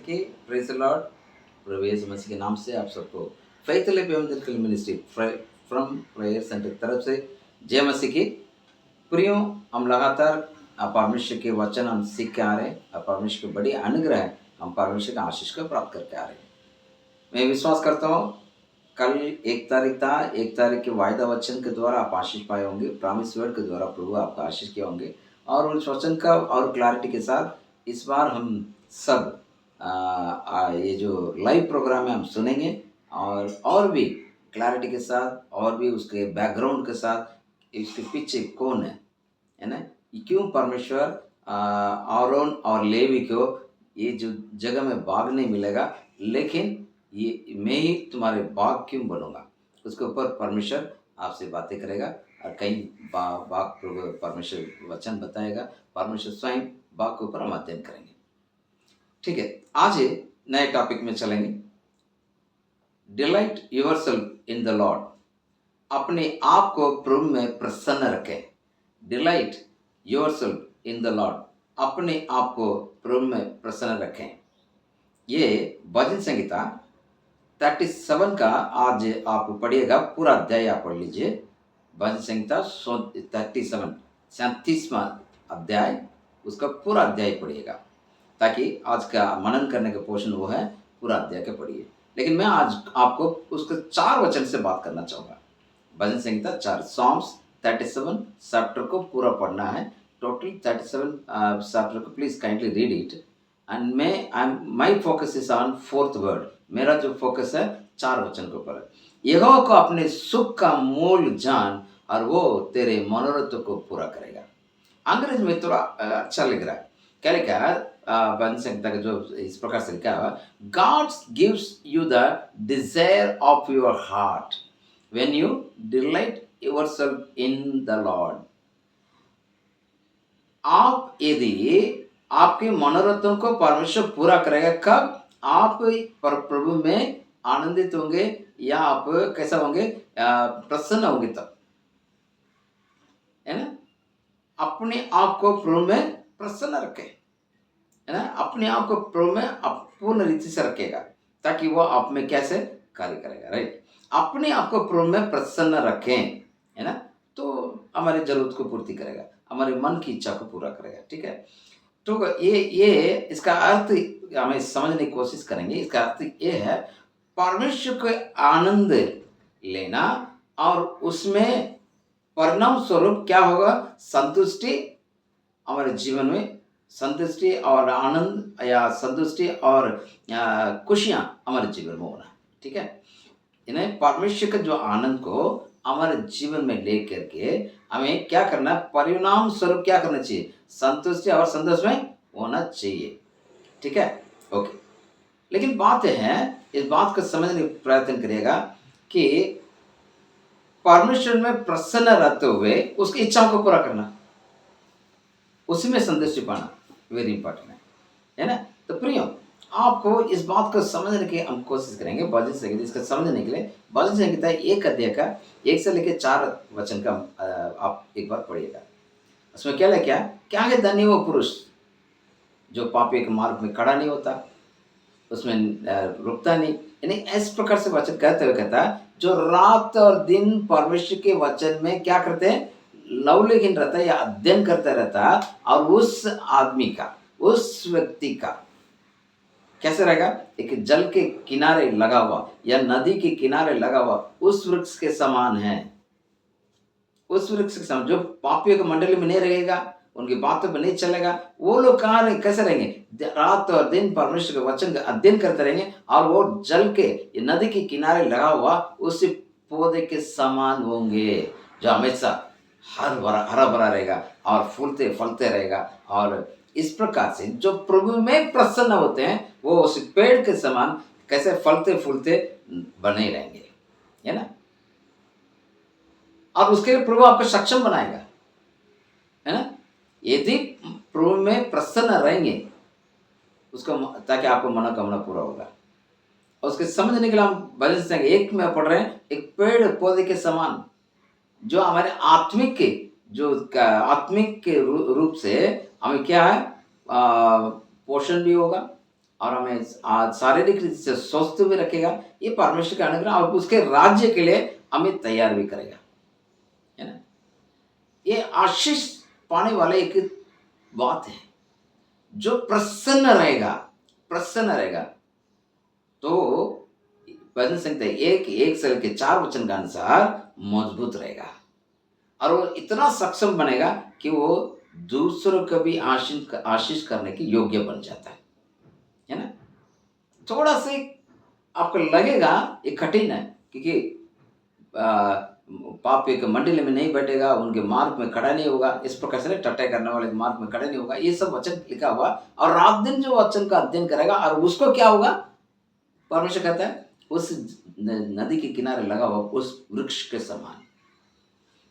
मसीह की praise the lord. प्रभु यीशु मसीह के नाम से आप सबको faith live evangelical ministry from prayer center की तरफ से जय मसीह की। प्रियो, हम लगातार परमेश्वर के वचन हम सीख के आ रहे हैं और परमेश्वर की बड़ी अनुग्रह है, हम परमेश्वर का आशीष को प्राप्त करके आ रहे हैं। मैं विश्वास करता हूँ कल 1 तारीख था, 1 तारीख के वायदा वचन के द्वारा आप आशीष पाए होंगे, प्रॉमिस वर्ड के द्वारा प्रभु आपका आशीष किए होंगे और उस वचन का और क्लैरिटी के साथ इस बार हम सब ये जो लाइव प्रोग्राम है हम सुनेंगे और भी क्लैरिटी के साथ और भी उसके बैकग्राउंड के साथ इसके पीछे कौन है ना, क्यों परमेश्वर आरोन और लेवी को ये जो जगह में भाग नहीं मिलेगा, लेकिन ये मैं ही तुम्हारे बाग क्यों बनूंगा, उसके ऊपर परमेश्वर आपसे बातें करेगा और कई बाग प्रभु परमेश्वर वचन बताएगा, परमेश्वर स्वयं बाग के ऊपर हम अध्ययन करेंगे। ठीक है, आज नए टॉपिक में चलेंगे। Delight yourself in the Lord, अपने आप को प्रभु में प्रसन्न रखें। Delight yourself in the Lord, अपने आप को प्रभु में प्रसन्न रखें। ये भजन संहिता 37 का आज आप पढ़िएगा, पूरा अध्याय आप पढ़ लीजिए। भजन संहिता 37वां अध्याय, उसका पूरा अध्याय पढ़िएगा ताकि आज का मनन करने का पोर्शन वो है, पूरा अध्याय के पढ़िए। लेकिन मैं आज आपको उसके 4 वचन से बात करना चाहूँगा। भजन संहिता 4 सॉन्ग्स 37 चैप्टर को पूरा पढ़ना है, टोटल 37 चैप्टर को please kindly read it. And my focus is on 4th word, मेरा जो फोकस है 4 वचन के ऊपर है। यहोवा को अपने सुख का मूल जान और वो तेरे मनोरथ को पूरा करेगा। अंग्रेज में थोड़ा अच्छा लग रहा है, क्या लिखा है भजन संहिता का जो इस प्रकार से लिखा है, God gives you the desire of your heart when you delight yourself in the Lord. आप यदि आपके मनोरथों को परमेश्वर पूरा करेगा, कब आप प्रभु में आनंदित होंगे या आप कैसा होंगे, प्रसन्न होंगे तब, है ना। अपने आप को प्रभु में प्रसन्न रखें, है ना। अपने आप को प्रभु में पूर्ण रीति से रखेगा ताकि वो आप में कैसे कार्य करेगा, राइट। अपने आप को प्रभु में प्रसन्न रखें, है ना, तो हमारी जरूरत को पूर्ति करेगा, हमारे मन की इच्छा को पूरा करेगा। ठीक है, तो ये इसका अर्थ हमें समझने की कोशिश करेंगे। इसका अर्थ ये है, परमेश्वर को आनंद लेना और उसमें परिणाम स्वरूप क्या होगा, संतुष्टि हमारे जीवन में, संतुष्टि और आनंद या संतुष्टि और खुशियां हमारे जीवन में होना। ठीक है, इन्हें परमेश्वर का जो आनंद को हमारे जीवन में लेकर के हमें क्या करना, परिणाम स्वरूप क्या करना चाहिए, संतुष्टि और संतोष में होना चाहिए। ठीक है, ओके। लेकिन बात है, इस बात को समझने का प्रयत्न करिएगा कि परमेश्वर में प्रसन्न रहते हुए उसकी इच्छाओं को पूरा करना, उसी में संतुष्टि पाना वेरी इंपॉर्टेंट है ना। तो प्रियो, आपको इस बात को समझने की हम कोशिश करेंगे भजन संहिता, इसका समझने के लिए भजन संहिता 1 अध्याय का 1 से लेकर 4 वचन का आप एक बार पढ़िएगा। उसमें क्या लिखा है, क्या है, धन्य वो पुरुष जो पापी के मार्ग में खड़ा नहीं होता, उसमें रुकता नहीं। यानी इस प्रकार से वचन कहते हुए कहता है, जो रात और दिन परमेश्वर के वचन में क्या करते हैं, लवलीन रहता है या अध्ययन करता रहता है, और उस आदमी का, उस व्यक्ति का कैसे रहेगा, एक जल के किनारे लगा हुआ या नदी के किनारे लगा हुआ उस वृक्ष के समान है। उस वृक्ष के समान, जो पापियों की मंडली में नहीं रहेगा, उनकी बातों पर नहीं चलेगा, वो लोग कहाँ रहे, कैसे रहेंगे, रात और दिन परमेश्वर के वचन का अध्ययन करते रहेंगे और वो जल के नदी के किनारे लगा हुआ उस पौधे के समान होंगे, जो हमेशा हरा भरा रहेगा और फूलते फलते रहेगा। और इस प्रकार से जो प्रभु में प्रसन्न होते हैं वो उस पेड़ के समान कैसे फलते फूलते बने रहेंगे, है ना। और उसके लिए प्रभु आपको सक्षम बनाएगा, है ना। यदि प्रभु में प्रसन्न रहेंगे उसको, ताकि आपको मनोकामना पूरा होगा। उसके समझने के लिए हम भजन संहिता 1 में पढ़ रहे हैं, एक पेड़ पौधे के समान, जो हमारे आत्मिक के रूप से हमें क्या है, पोषण भी होगा, और हमें आज शारीरिक रीति से स्वस्थ भी रखेगा। ये परमेश्वर का अनुग्रह और उसके राज्य के लिए हमें तैयार भी करेगा, है ना। ये आशीष पाने वाले एक बात है, जो प्रसन्न रहेगा, प्रसन्न रहेगा तो भजन संहिता 1:1-4 के अनुसार मजबूत रहेगा और वो इतना सक्षम बनेगा कि वो दूसरों को भी आशीष करने की योग्य बन जाता है ना। थोड़ा से आपको लगेगा ये कठिन है, क्योंकि पाप एक मंडली में नहीं बैठेगा, उनके मार्ग में खड़ा नहीं होगा, इस प्रकार से टट्टे करने वाले मार्ग में खड़ा नहीं होगा, ये सब वचन लिखा हुआ। और रात दिन जो वचन का अध्ययन करेगा और उसको क्या होगा, परमेश्वर कहता है उस नदी के किनारे लगा हुआ उस वृक्ष के समान।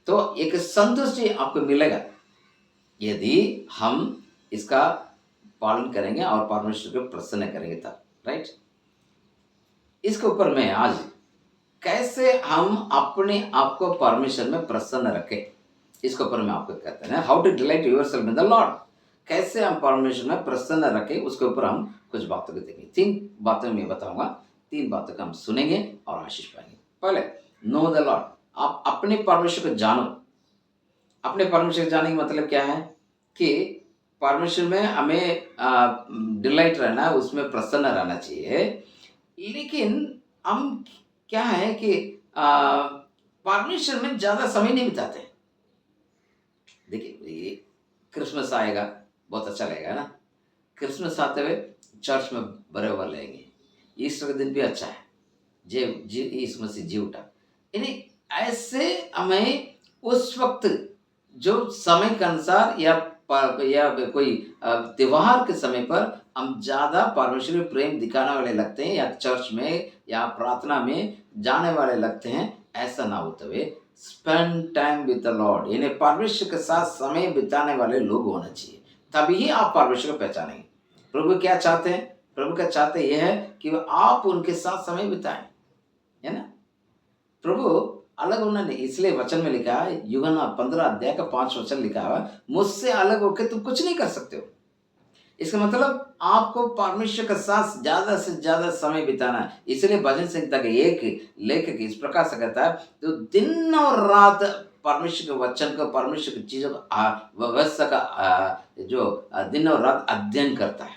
तो एक संतुष्टि आपको मिलेगा यदि हम इसका पालन करेंगे और परमेश्वर को प्रसन्न करेंगे तब, राइट। इसके ऊपर मैं आज कैसे हम अपने आप को परमेश्वर में प्रसन्न रखें, इसके ऊपर मैं आपको कहते हैं how to delight yourself in the Lord. कैसे हम परमेश्वर में प्रसन्न रखें, उसके ऊपर हम कुछ बातों को देखेंगे। 3 बातें मैं बताऊंगा, 3 बातों को हम सुनेंगे और आशीष पाएंगे। पहले, नो द लॉर्ड। आप अपने परमेश्वर को जानो। अपने परमेश्वर को जानने का मतलब क्या है कि परमेश्वर में हमें डिलाइट रहना है, उसमें प्रसन्न रहना चाहिए। लेकिन हम क्या है कि परमेश्वर में ज़्यादा समय नहीं बिताते। देखिए, ये क्रिसमस आएगा, बहुत अच्छा लगेगा ना। क्रिसमस आते हुए चर्च में बड़े हुए लेंगे। ईस्टर का दिन भी अच्छा है, यीशु मसीह जी उठा। यानी ऐसे हमें उस वक्त जो समय के अनुसार या कोई त्योहार के समय पर हम ज़्यादा परमेश्वर में प्रेम दिखाने वाले लगते हैं, या चर्च में या प्रार्थना में जाने वाले लगते हैं। ऐसा ना होते हुए spend time with the Lord, यानी परमेश्वर के साथ समय बिताने वाले लोग होना चाहिए, तभी आप परमेश्वर को पहचानेंगे। प्रभु क्या चाहते हैं? प्रभु क्या चाहते यह है कि आप उनके साथ समय बिताएं, है ना। प्रभु अलग होना नहीं, इसलिए वचन में लिखा है, यूहन्ना 15:5 लिखा है, मुझसे अलग होकर तुम कुछ नहीं कर सकते हो। इसका मतलब आपको परमेश्वर के साथ ज्यादा से ज्यादा समय बिताना है। इसलिए भजन संहिता के एक लेखक इस प्रकार से कहता है, तो दिन और रात परमेश्वर के वचन को, परमेश्वर की चीजों को, व्यवस्था का जो दिन और रात अध्ययन करता है,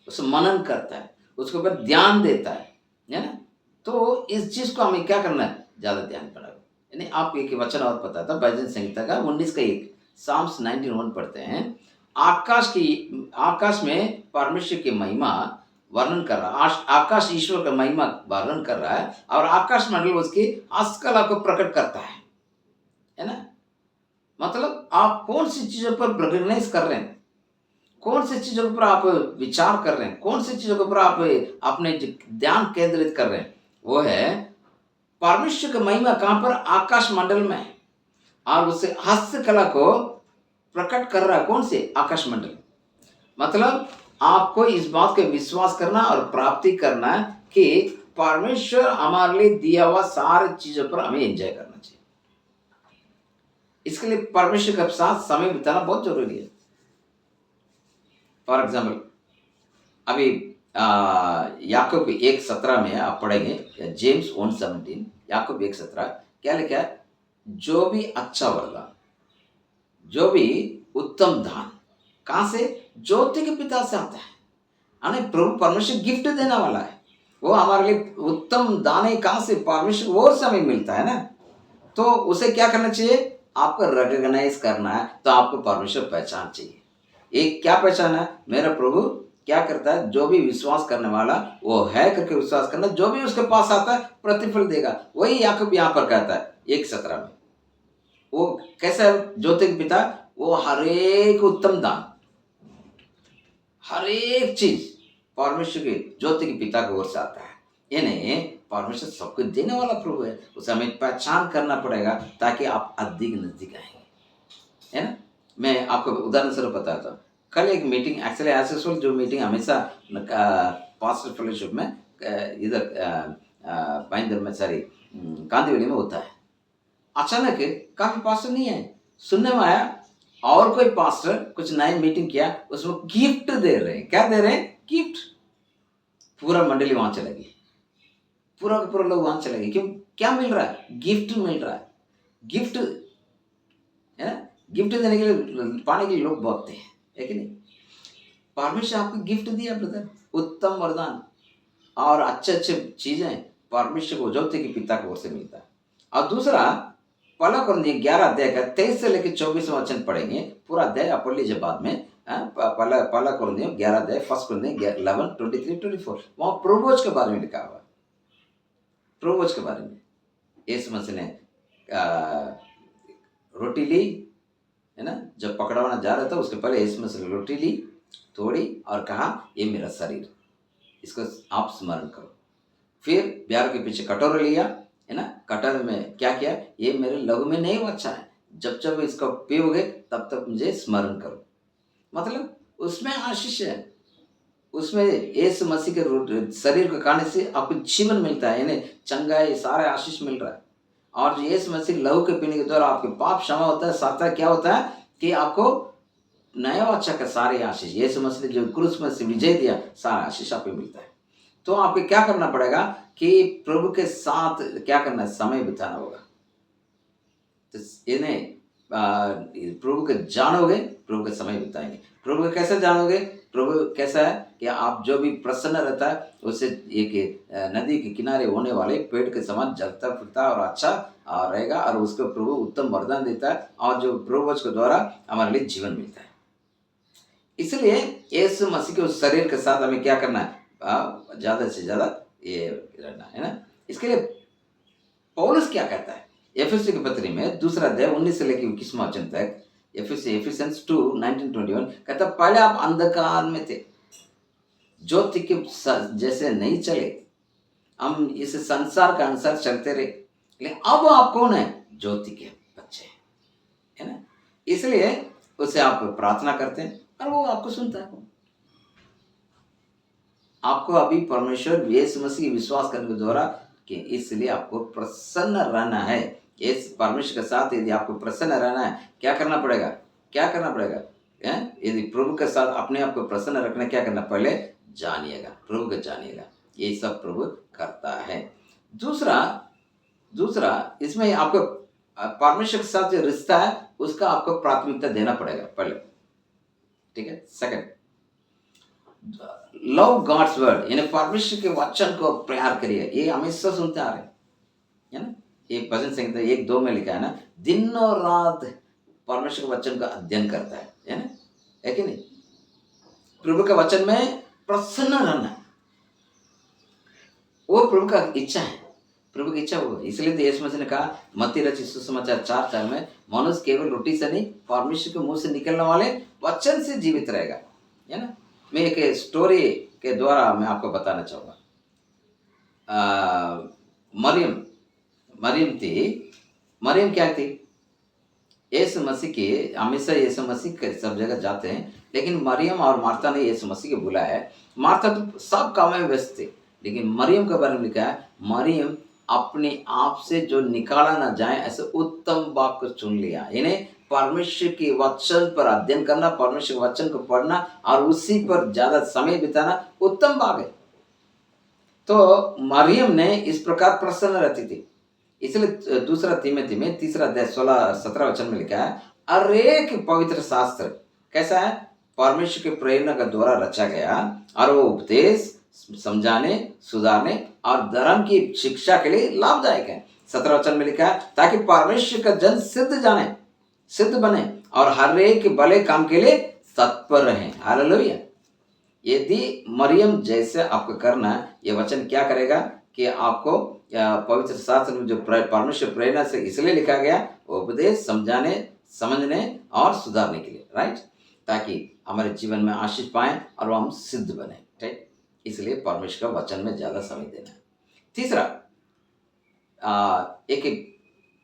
उसे मनन करता है, उसके ऊपर ध्यान देता है ना। तो इस चीज को हमें क्या करना है, ज्यादा ध्यान करना है। यानी आप एक वचन और पता था, भजन संहिता का 19 साम्स 19:1 पढ़ते हैं। आकाश में परमेश्वर की महिमा वर्णन कर रहा है, आकाश ईश्वर का महिमा वर्णन कर रहा है, और आकाश मंडल उसकी हस्तकला को प्रकट करता है ना। मतलब आप कौन सी चीजों पर रिकॉग्नाइज कर रहे हैं, कौन सी चीजों पर आप विचार कर रहे हैं, कौन सी चीजों के ऊपर आप अपने ध्यान केंद्रित कर रहे हैं, वो है परमेश्वर की महिमा। कहां पर? आकाश मंडल में, और उसे हस्तकला को प्रकट कर रहा है। कौन से? आकाश मंडल। मतलब आपको इस बात का विश्वास करना और प्राप्ति करना कि परमेश्वर हमारे लिए दिया हुआ सारी चीजों पर हमें एंजॉय करना चाहिए। इसके लिए परमेश्वर के साथ समय बिताना बहुत जरूरी है। फॉर एग्जाम्पल, अभी याकूब 1:17 में आप पढ़ेंगे, जेम्स 1:17, याकूब 1:17 क्या लिखा है? जो भी अच्छा वरदान, जो भी उत्तम दान कहां से? ज्योति के पिता से आता है। प्रभु परमेश्वर गिफ्ट देने वाला है, वो हमारे लिए उत्तम दान कहां से? परमेश्वर वो समय मिलता है ना। तो उसे क्या करना चाहिए? आपको रिकॉग्नाइज करना है। तो आपको परमेश्वर पहचान चाहिए। एक क्या पहचान है? मेरा प्रभु क्या करता है? जो भी विश्वास करने वाला वो है करके विश्वास करना, जो भी उसके पास आता है प्रतिफल देगा। वही याकूब यहाँ पर कहता है 1:17 में। वो कैसा ज्योति के पिता? वो हरेक उत्तम दान, हरेक चीज परमेश्वर के ज्योति के पिता की ओर से आता है। यानी परमेश्वर सबको देने वाला प्रभु है। उसे हमें पहचान करना पड़ेगा ताकि आप अधिक नजदीक आएंगे, है ना। मैं आपको उदाहरण स्वरूप बताता हूँ। कल एक मीटिंग, एक्चुअली एज यूजुअल जो मीटिंग हमेशा पास्टर फेलोशिप में इधर पाइंदर में, सॉरी कांदिवली में होता है। अचानक काफी पास्टर नहीं है, सुनने में आया और कोई पास्टर कुछ नए मीटिंग किया, उसमें गिफ्ट दे रहे हैं। क्या दे रहे हैं? गिफ्ट। पूरा मंडली वहां चलेगी, पूरा का पूरा लोग वहां चलेंगे। क्यों? क्या मिल रहा है? गिफ्ट मिल रहा है। गिफ्ट है ना, गिफ्ट देने के लिए, पाने के लिए लोग भागते हैं, है कि नहीं? परमेश्वर आपको गिफ्ट दिया ब्रदर, उत्तम वरदान और अच्छे अच्छे चीजें परमेश्वर को उजोते की पिता की ओर से मिलता है। और दूसरा, पहला कुरिन्थियों 11 अध्याय का 23 से लेकर 24 वचन पढ़ेंगे, पूरा अध्याय आप पढ़ लीजिए बाद में। पहला कुरिन्थियों 11 अध्याय, फर्स्ट कुरिन्थियों 11, 23, 24, वहां प्रोभोज के बारे में लिखा हुआ है। प्रोभोज के बारे में यीशु मसीह ने रोटी ली, है ना, जब पकड़वाना जा रहा था उसके पहले यीशु मसीह ने रोटी ली, तोड़ी और कहा ये मेरा शरीर, इसको आप स्मरण करो। फिर प्यार के पीछे कटोरा लिया, है ना, कटोरे में क्या किया? ये मेरे लहू में नहीं बचा है, जब जब इसको पीओगे तब तक मुझे स्मरण करो। मतलब उसमें आशीष है, उसमें यीशु मसीह के शरीर को खाने से आपको जीवन मिलता है, यानी चंगाई, सारे आशीष मिल रहा है। और जो यीशु मसीह लहू के पीने के द्वारा आपके पाप क्षमा होता है, साथ क्या होता है कि आपको नया बच्चा का सारे आशीष, यीशु मसीह ने जो क्रूस में से विजय दिया, सारा आशीष आपको मिलता है। तो आपको क्या करना पड़ेगा कि प्रभु के साथ क्या करना है? समय बिताना होगा। तो इन्हें प्रभु के जानोगे, प्रभु के समय बिताएंगे। प्रभु को कैसे जानोगे? प्रभु कैसा है कि आप जो भी प्रसन्न रहता है उसे एक नदी के किनारे होने वाले पेड़ के समान जलता फिरता और अच्छा रहेगा, और उसको प्रभु उत्तम वरदान देता है, और जो प्रभु के द्वारा हमारे लिए जीवन मिलता है। इसलिए यीशु मसीह के उस शरीर के साथ हमें क्या करना है? ज्यादा से ज्यादा ये रहना है ना। इसके लिए पौलुस क्या कहता है? एफेसी की पत्री में दूसरा अध्याय 19 से लेकर 21 वचन तक, एफिशिएंस 2:19-21 कहता, पहले आप अंधकार में थे, ज्योति के जैसे नहीं चले, हम इस संसार के अनुसार चलते रहे, लेकिन अब आप कौन है? ज्योति के बच्चे, है ना। इसलिए उसे आप प्रार्थना करते हैं और वो आपको सुनता है। आपको अभी परमेश्वर यीशु मसीह की विश्वास करने के द्वारा कि इसलिए आपको प्रसन्न रहना है। इस परमेश्वर के साथ यदि आपको प्रसन्न रहना है, क्या करना पड़ेगा? क्या करना पड़ेगा? यदि प्रभु के साथ अपने आप को प्रसन्न रखना, क्या करना? पहले जानिएगा, प्रभु को जानिएगा, ये सब प्रभु करता है। दूसरा इसमें आपको परमेश्वर के साथ जो रिश्ता है उसका आपको प्राथमिकता देना पड़ेगा पहले, ठीक है। सेकंड, लव गॉड्स वर्ड, यानी परमेश्वर के वचन को प्यार करिए। ये हमेशा सुनते आ रहे हैं, है ना। ये भजन संहिता 1:2 में लिखा है ना, दिन और रात परमेश्वर के वचन का अध्ययन करता है ना, है कि नहीं। प्रभु के वचन में प्रसन्न रहना वो प्रभु का इच्छा है, प्रभु की इच्छा वो। इसलिए तो यीशु मसीह ने कहा मत्ती रचित सुसमाचार 4:4 में, मनुष्य केवल रोटी से नहीं, परमेश्वर के मुंह से निकलने वाले वचन से जीवित रहेगा, है ना। मैं एक स्टोरी के द्वारा मैं आपको बताना चाहूँगा। मरियम क्या थी? यीशु मसीह के, हमेशा यीशु मसीह सब जगह जाते हैं, लेकिन मरियम और मार्था ने यीशु मसीह को बुलाया है। मार्था तो सब काम में व्यस्त थे, लेकिन मरियम के बारे में लिखा है, मरियम अपने आप से जो निकाला ना जाए ऐसे उत्तम बात को चुन लिया। यानी परमेश्वर के वचन पर अध्ययन करना, परमेश्वर के वचन को पढ़ना और उसी पर ज्यादा समय बिताना उत्तम बात है। तो मरियम ने इस प्रकार प्रसन्न रहती थी। इसलिए दूसरा तीमुथियुस में 3 अध्याय 16-17 वचन में लिखा है, हर एक पवित्र शास्त्र कैसा है? परमेश्वर के प्रेरणा के द्वारा रचा गया, और वो उपदेश, समझाने, सुधारने और धर्म की शिक्षा के लिए लाभदायक है। 17 वचन में लिखा है, ताकि परमेश्वर का जन सिद्ध बने और हर एक भले काम के लिए तत्पर रहे। हालेलुया। यदि मरियम जैसे आपको करना है, ये वचन क्या करेगा कि आपको पवित्र शास्त्र में जो परमेश्वर प्रेरणा से इसलिए लिखा गया, उपदेश, समझाने, समझने और सुधारने के लिए, राइट, ताकि हमारे जीवन में आशीष पाएं और हम सिद्ध बने, ठीक। इसलिए परमेश्वर का वचन में ज्यादा समय देना है। तीसरा, एक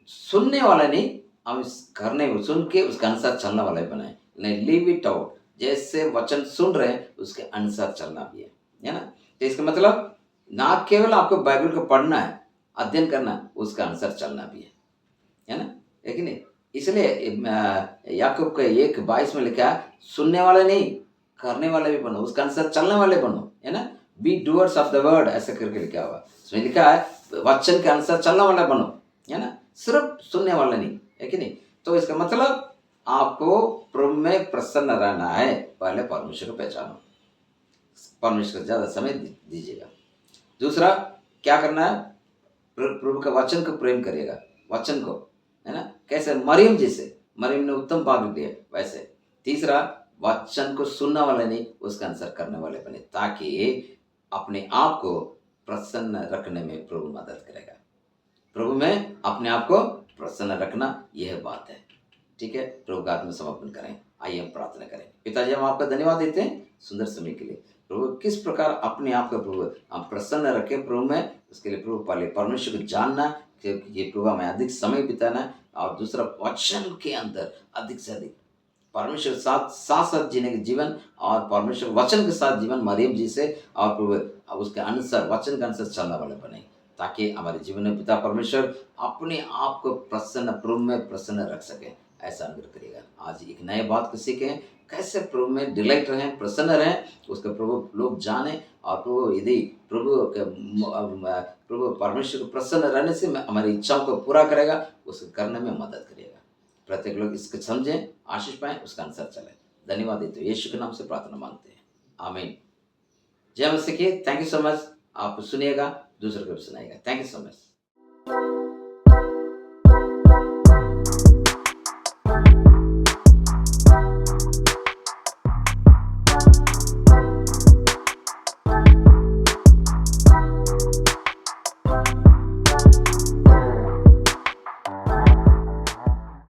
सुनने वाला नहीं, हम करने में सुन के उसके अनुसार चलने वाला बनाए, नहीं लिव इट आउट। जैसे वचन सुन रहे हैं उसके अनुसार चलना भी है ना। तो इसका मतलब ना केवल आपको बाइबल को पढ़ना है, अध्ययन करना है, उसका अनुसार चलना भी है ना, है कि नहीं। इसलिए याकूब के 1:22 में लिखा है, सुनने वाले नहीं करने वाले भी बनो, उसके अनुसार चलने वाले बनो, है ना। Be doers of the word, ऐसा करके लिखा हुआ, इसमें लिखा है वचन के अनुसार चलने वाला बनो, है ना, सिर्फ सुनने वाला नहीं, है कि नहीं। तो इसका मतलब आपको प्रभु में प्रसन्न रहना है, पहले परमेश्वर को पहचानो, परमेश्वर को ज्यादा समय दीजिएगा। दूसरा क्या करना है, प्रभु के वचन को प्रेम करिएगा, वचन को, है ना, कैसे, मरियम जैसे, मरियम ने उत्तम भाग दिया वैसे। तीसरा वचन को सुनने वाले नहीं, उसका अनुसार करने वाले बने, ताकि अपने आप को प्रसन्न रखने में प्रभु मदद करेगा। प्रभु में अपने आप को प्रसन्न रखना, यह बात है, ठीक है। प्रभु का हाथ में समर्पण करें, आइए हम प्रार्थना करें। पिताजी, हम आपका धन्यवाद देते हैं सुंदर समय के लिए। प्रभु किस प्रकार अपने आप को प्रभु हम प्रसन्न रखें प्रभु में, उसके लिए प्रभु पहले परमेश्वर को जानना, कि ये प्रभु हमें अधिक समय बिताना, और दूसरा वचन के अंदर अधिक से अधिक परमेश्वर के साथ साथ साथ जीने के जीवन, और परमेश्वर वचन के साथ जीवन मरियम जी से, और प्रभु उसके अनुसार वचन के अनुसार चलने वाले बने, ताकि हमारे जीवन में पिता परमेश्वर अपने आप को प्रसन्न, प्रभु में प्रसन्न रख सके। ऐसा अनुग्रह करिएगा। आज एक नए बात को सीखें, कैसे प्रभु में डिलाइट रहें, प्रसन्न रहें, उसका प्रभु लोग जाने, और प्रभु यदि प्रभु परमेश्वर को प्रसन्न रहने से हमारी इच्छाओं को पूरा करेगा, उसको करने में मदद करेगा। प्रत्येक लोग इसको समझें, आशीष पाएं, उसका अनुसार चलें। धन्यवाद देते हुए यीशु के नाम से प्रार्थना मांगते हैं, आमीन। जय मसीह की। Thank you so much. आप सुनिएगा, दूसरों को भी सुनाइएगा। Thank you so much.